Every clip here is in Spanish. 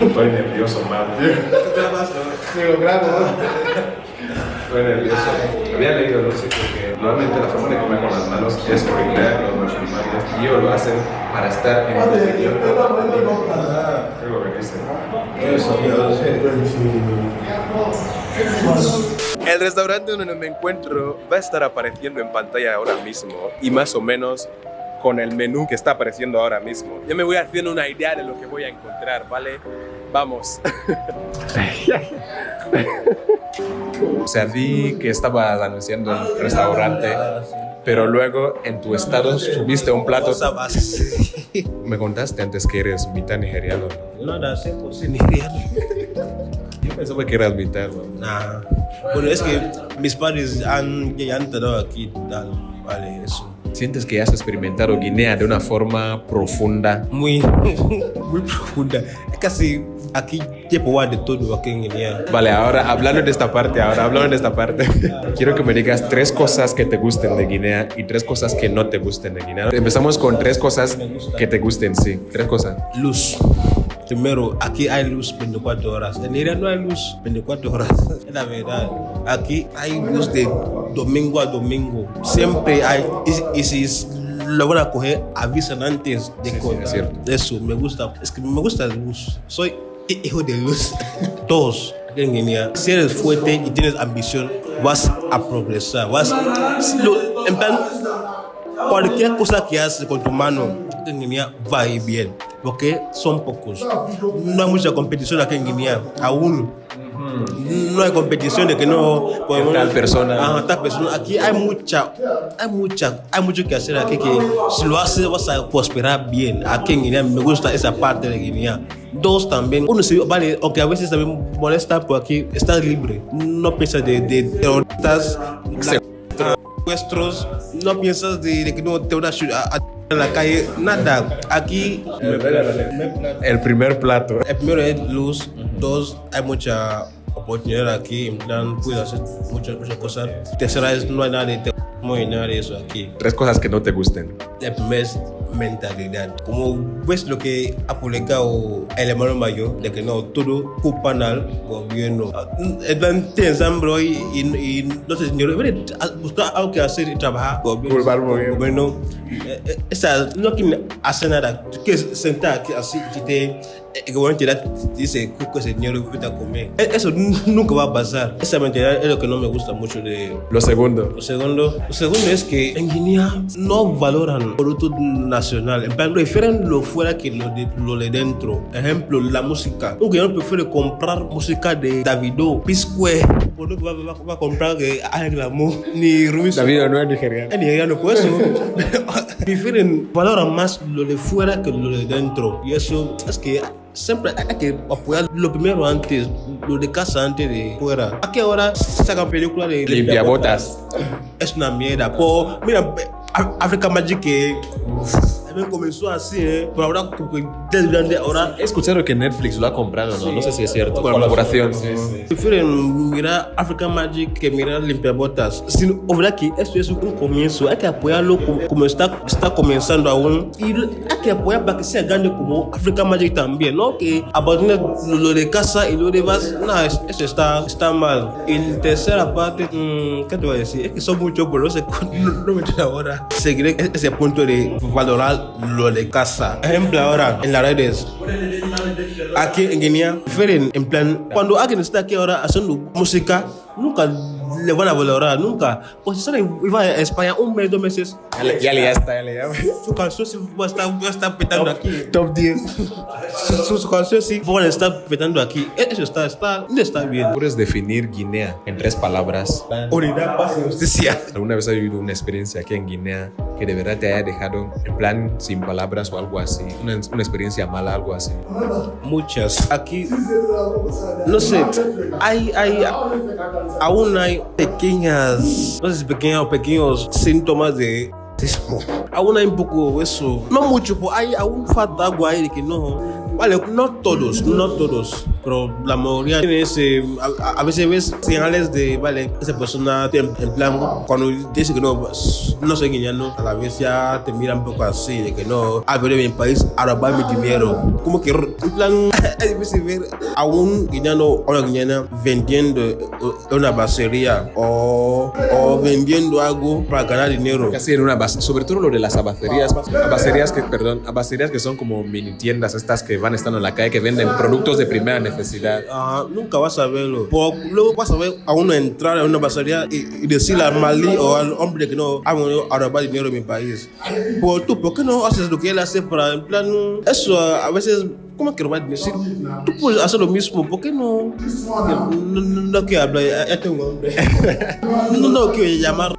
Estoy nervioso, man. Me lo grabo. Estoy nervioso. Había leído en un sitio que normalmente la forma de comer con las manos es orillar los musulmanes y ellos lo hacen para estar en posición. Es lo que dicen. El restaurante donde me encuentro va a estar apareciendo en pantalla ahora mismo y más o menos con el menú que está apareciendo ahora mismo. Yo me voy haciendo una idea de lo que voy a encontrar, ¿vale? Vamos. O sea, vi que estabas anunciando un restaurante, pero luego en tu estado subiste un plato. Me contaste antes que eres mitad nigeriano, ¿no? No, sé por ser nigeriano. Yo pensaba que eras mitad, ¿no? Nah. Bueno, es que mis padres ya han estado aquí, tal, vale, eso. ¿Sientes que has experimentado Guinea de una forma profunda? Muy profunda. Es casi aquí llevo de todo aquí en Guinea. Vale, ahora hablando de esta parte, quiero que me digas 3 cosas que te gusten de Guinea y 3 cosas que no te gusten de Guinea. Empezamos con 3 cosas que te gusten, sí. 3 cosas. Luz. Primero, aquí hay luz 24 horas. En Nigeria no hay luz 24 horas. Es la verdad. Aquí hay luz de domingo a domingo. Siempre hay. Y si lo van a coger, avisan antes de cortar. Sí, es cierto. Eso me gusta. Es que me gusta la luz. Soy hijo de luz. Todos en Guinea. Si eres fuerte y tienes ambición, vas a progresar. En plan, cualquier cosa que haces con tu mano en Guinea va a ir bien, porque son pocos. No hay mucha competición aquí en Guinea, aún. No hay competición de que no podemos. Tal persona. Tal persona. Aquí hay mucho que hacer aquí, que si lo haces vas a prosperar bien. Aquí en Guinea me gusta esa parte de Guinea. 2 también, uno sí, vale, aunque a veces también molesta, por aquí estás libre. No piensas de terroristas, secuestros, no piensas de que no te van a en la calle, nada. Aquí El primer plato. el primero es luz. 2, hay mucha oportunidad aquí, en plan puedes hacer muchas cosas. Tercera es no hay nada de terrorismo y nada de eso aquí. 3 cosas que no te gusten. El primero es mentalidad. Como ves lo que ha publicado el hermano mayor, de que no todo culpan al gobierno. Tienes hambre y no sé, señor, buscar algo que hacer y trabajar. Culpar al Gobierno. No quiere hacer nada. Tú quieres sentar aquí así y el gobierno te dice, "Cuco, señor, vete a comer". Eso nunca va a pasar. Esa mentalidad es lo que no me gusta mucho de. Lo segundo. Lo segundo es que en Guinea no valoran el producto nacional. En plan, prefieren lo fuera que lo de dentro. Ejemplo, la música. Un guineano prefiere comprar música de Davido, P-Square. Por lo que va a comprar que hay glamour, ni Ruiz. Davido no es nigeriano. Es nigeriano, por eso. Valoran más lo de fuera que lo de dentro. Y eso es que siempre hay que apoyar lo primero antes, lo de casa antes de fuera. Aquí ahora sacan películas de Limpiabotas. Es una mierda. Mira, Africa Magic que también comenzó así, pero ahora desde grande ahora. He escuchado que Netflix lo ha comprado, ¿no? No sé si es cierto. Colaboración. Prefieren mirar Africa Magic que mirar Limpiabotas. Verdad que esto es un comienzo. Hay que apoyarlo como está comenzando aún. Y hay que apoyar para que sea grande como Africa Magic también, ¿no? Que abandone lo de casa y lo de vas. No, eso está mal. Y la tercera parte, ¿qué te voy a decir? Es que son muchos, pero no me entiendo ahora. Seguiré ese punto de valorar lo de casa. Ejemplo ahora, en las redes. Aquí en Guinea, prefieren, en plan, cuando alguien está aquí ahora haciendo música, nunca le van a valorar, nunca. Pues si iba a España 1 mes, 2 meses. Ya está. Su canción sí va a estar petando aquí. Top 10. Su canción sí van a estar petando aquí. Eso está bien. ¿Puedes definir Guinea en 3 palabras? Unidad, paz y justicia. ¿Alguna vez has vivido una experiencia aquí en Guinea que de verdad te haya dejado en plan sin palabras o algo así? Una experiencia mala, algo así. Muchas. Aquí, no sé, aún hay pequeños síntomas de racismo. Aún hay un poco eso. No mucho, pero hay aún falta algo ahí de que no. Vale, no todos. pero la mayoría tiene ese, a veces ves señales de, vale, esa persona en plan, cuando dice que no soy guineano, a la vez ya te mira un poco así, de que no, venido de mi país a robar mi dinero. Como que, en plan, es difícil ver a un guineano o una guineana vendiendo una basería o vendiendo algo para ganar dinero. Casi en una base, sobre todo lo de las abacerías que son como mini tiendas estas que van estando en la calle, que venden productos de primera necesidad. Nunca vas a verlo. Luego vas a ver a uno entrar en una basería y decirle al malí o al hombre que no ha venido a robar dinero en mi país. Tú, ¿por qué no haces lo que él hace para, en plan, eso a veces, ¿cómo que robar dinero? Si tú puedes hacer lo mismo, ¿por qué no? No quiero hablar, ya tengo hambre. No quiero llamar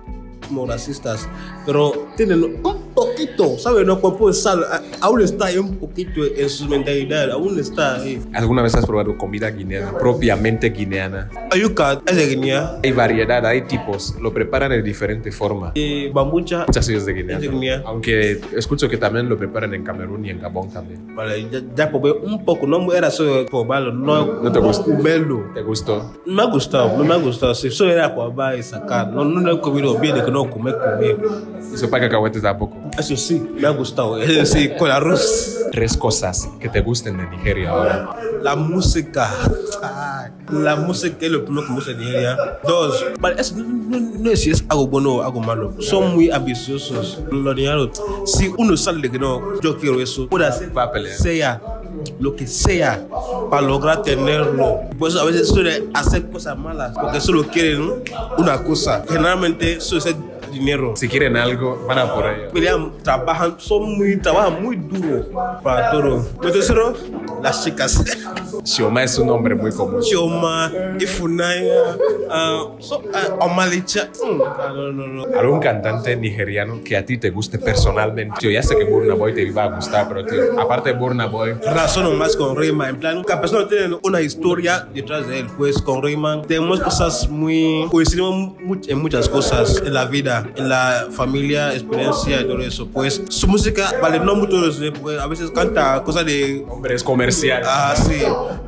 como racistas, pero tienen un poquito, ¿sabes? No, cuando aún está ahí un poquito en su mentalidad, aún está ahí. ¿Alguna vez has probado comida guineana, propiamente guineana? Ayuca es de Guinea. Hay variedad, hay tipos, lo preparan de diferente forma. Bambucha Muchas es de Guinea. es de Guinea. Aunque escucho que también lo preparan en Camerún y en Gabón también. Vale, ya probé un poco, no era solo probarlo, ¿No te gustó? comerlo. ¿Te gustó? Me ha gustado, sí, solo era probar y sacar, no he comido bien, de que no comer. ¿Y sopa de cacahuetes tampoco? Eso sí, me ha gustado, es decir, con arroz. 3 cosas que te gusten de Nigeria ahora. La música es lo primero que me gusta de Nigeria. 2, vale, eso no es si es algo bueno o algo malo, son muy ambiciosos. Los nigerianos, si uno sale de que no, yo quiero eso, puede hacer Va a pelear. sea lo que sea para lograr tenerlo. Por eso a veces suele hacer cosas malas porque solo quieren una cosa. Generalmente suele ser dinero. Si quieren algo, van a por ello. Trabajan muy duro para todo. Lo tercero, las chicas. Xioma es un nombre muy común. Chioma, Ifunaya, Omalicha. No. ¿Algún cantante nigeriano que a ti te guste personalmente? Yo ya sé que Burna Boy te iba a gustar, pero tío, aparte de Burna Boy, Razono más con Rayman. En plan, cada persona tiene una historia detrás de él. Pues con Rayman tenemos cosas coincidimos en muchas cosas en la vida, en la familia, experiencia y todo eso. Pues su música, vale, no mucho, pues, a veces canta cosas de hombres comerciales. sí.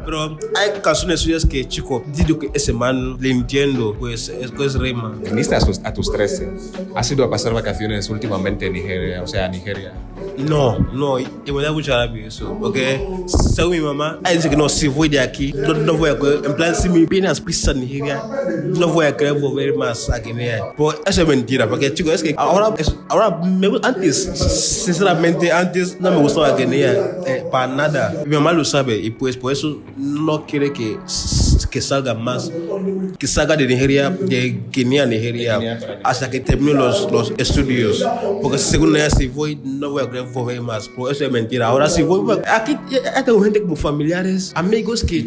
Pero hay canciones suyas que, chico, digo que ese man le entiendo, pues es Rayman. Viniste a tus 13. ¿Has ido a pasar vacaciones últimamente en Nigeria? O sea, a Nigeria. No, y me da mucha rabia eso, porque según mi mamá, ella dice que no, si voy de aquí, no voy a querer, en plan, si me vienen a pisar en Nigeria, no voy a querer volver más a Guinea. Pues eso es mentira, porque chicos, es que ahora sinceramente, antes no me gustaba Guinea, para nada. Mi mamá lo sabe, y pues por eso no quiere que salga más, que salga de Nigeria, de Guinea a Nigeria, hasta que termine los estudios, porque según ella, si voy, no voy a querer volver más. Por eso es mentira. Ahora si voy, aquí ya tengo gente como familiares, amigos que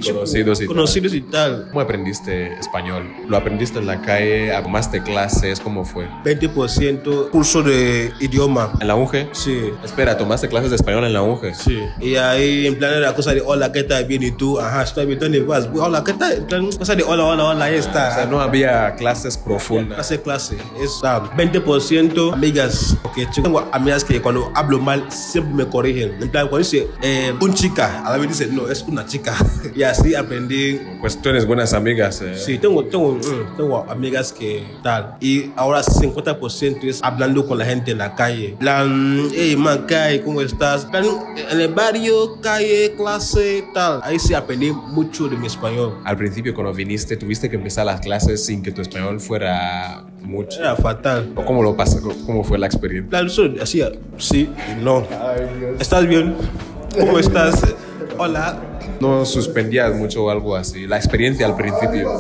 conocidos y tal. ¿Cómo aprendiste español? ¿Lo aprendiste en la calle? ¿Tomaste clases? ¿Cómo fue? 20% curso de idioma. ¿En la UNGE? Sí. Espera, ¿tomaste clases de español en la UNGE? Sí. Y ahí en plan era cosa de hola, ¿qué tal? Bien, ¿y tú? Ajá, estoy bien, ¿dónde vas? Hola, ¿qué tal? En plan, cosa de hola, ahí está. O sea, no había clases profundas. Clase. Es 20% amigas. Porque tengo amigas que cuando hablo mal siempre me corrigen. En plan, cuando dice un chica, a la vez dice no, es una chica. Y así aprendí. Pues tú eres buenas amigas. Sí, tengo amigas que tal. Y ahora 50% es hablando con la gente en la calle. Plan, hey man, ¿qué? ¿Cómo estás? Plan, en el barrio, calle, clase, tal. Ahí sí aprendí mucho de mi español. Al principio, cuando viniste, tuviste que empezar las clases sin que tu español fuera mucho. Era fatal. ¿Cómo lo pasó? ¿Cómo fue la experiencia? Plan, así, sí y no. ¿Estás bien? ¿Cómo estás? Hola. ¿No suspendías mucho o algo así? La experiencia al principio.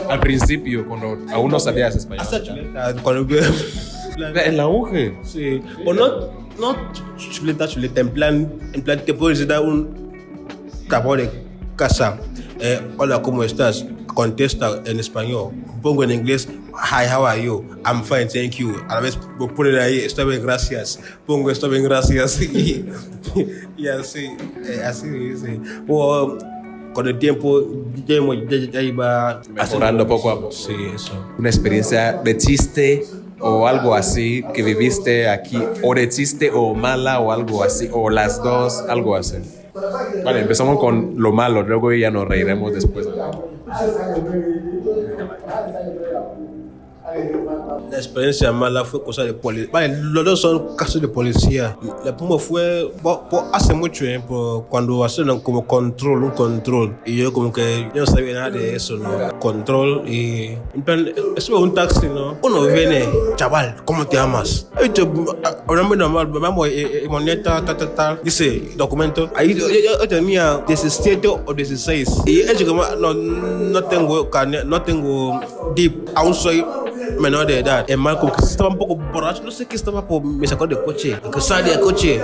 Al principio, cuando aún no sabías español. Hasta chuleta. Cuando en la UNGE. Sí. O no chuleta. En plan te puedo necesitar un cabón de casa. Hola, ¿cómo estás? Contesta en español. Pongo en inglés, hi, how are you? I'm fine, thank you. A la vez ponen ahí, estoy bien, gracias. Pongo, estoy bien, gracias. Y así. O con el tiempo ya iba mejorando poco a poco. Sí, eso. Una experiencia de chiste o algo así que viviste aquí, o de chiste o mala o algo así, o las dos, algo así? Vale, empezamos con lo malo, luego ya nos reiremos después. La experiencia mala fue cosa de policía. Vale, los dos son casos de policía. La primera fue hace mucho tiempo, cuando hacían como un control. Y yo como que yo no sabía nada de eso, ¿no? Control y... En plan, eso es un taxi, ¿no? Uno viene, chaval, ¿cómo te llamas? Ahora normal, me llamo moneta, tal. Dice, documento. Ahí yo tenía 17 o 16. Y él dijo, no tengo DIP, aún soy menor de edad. El man como que estaba un poco borracho, no sé qué estaba, me sacó del coche. Que sale del coche,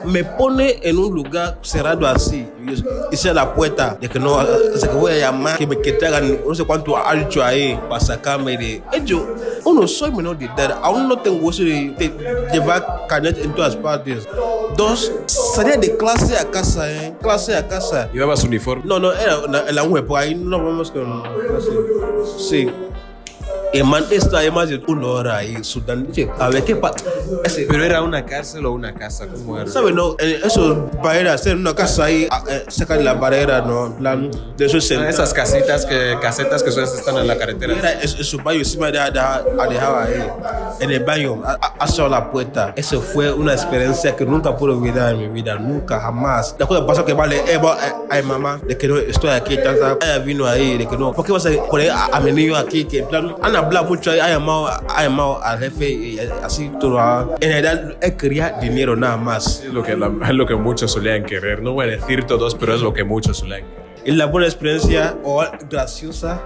me pone en un lugar cerrado así. Hice la puerta de que no, que voy a llamar, que traigan no sé cuánto alto ahí para sacarme de ellos. Uno, soy menor de edad, aún no tengo eso de llevar carnet en todas partes. Dos, salía de clase a casa, clase a casa. ¿Llevabas uniforme? No, era la web, por ahí no vamos con clase. Sí. El man está ahí más de 1 hora ahí sudando. A ver qué pasa. ¿Pero era una cárcel o una casa? ¿Cómo era? ¿Sabes? No, eso barreras, en una casa ahí, sacan la barrera, ¿no? En plan, de eso se. Esas casetas que están en la carretera. Era en su baño, encima dejaba ahí. En el baño, hacia la puerta. Eso fue una experiencia que nunca pude olvidar en mi vida, nunca, jamás. La cosa pasó que vale, ay mamá, de que no estoy aquí, tanta. Ella vino ahí, de que no. ¿Por qué vas a poner a mi niño aquí? Que en plan, habla mucho, ha llamado al jefe y así todo. En realidad él quería dinero nada más. Es lo que muchos solían querer. No voy a decir todos, pero es lo que muchos solían querer. Y la buena experiencia o graciosa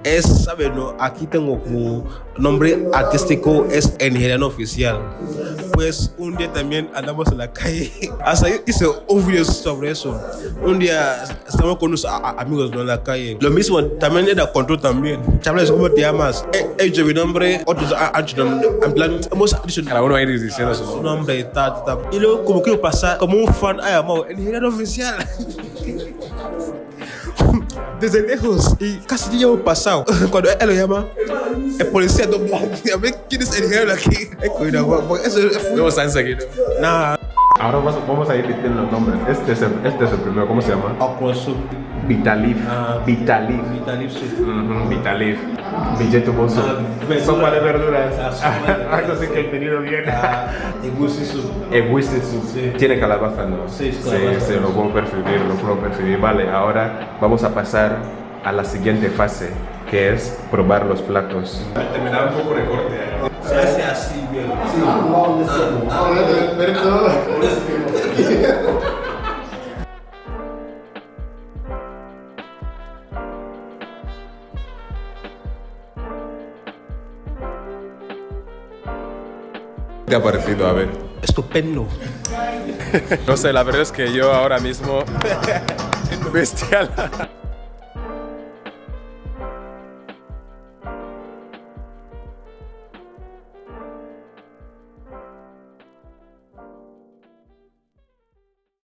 es, ¿sabes? No, aquí tengo como nombre artístico, es el nigeriano oficial. Pues un día también andamos en la calle. Hasta hice un video sobre eso. Un día estamos con unos amigos, ¿no? En la calle. Lo mismo también era control también. Chavales, ¿cómo te llamas? Yo mi nombre, otros en plan, hemos dicho cada uno ahí diciendo su nombre, tal. Y luego como quiero pasar como un fan, llamado el nigeriano oficial. Desde lejos y casi ya hemos pasado. Cuando él lo llama, el policía dobla. A ver quién es el nigeriano aquí. Eso no están seguidos. Nada. Ahora vamos a ir diciendo los nombres. Este es el primero, ¿cómo se llama? Akosu. Vitalif. Vitalif, sí. Vitalif. Billete bolso. Sopa de verduras. Algo así que he entendido bien. Eguisisu. Sí. Tiene calabaza, ¿no? Sí, calabaza. Sí, lo puedo percibir. Vale, ahora vamos a pasar a la siguiente fase, que es probar los platos. Me da un poco de corte. Se hace así, bien. ¿Qué te ha parecido? A ver. Estupendo. No sé, la verdad es que yo ahora mismo... Bestial.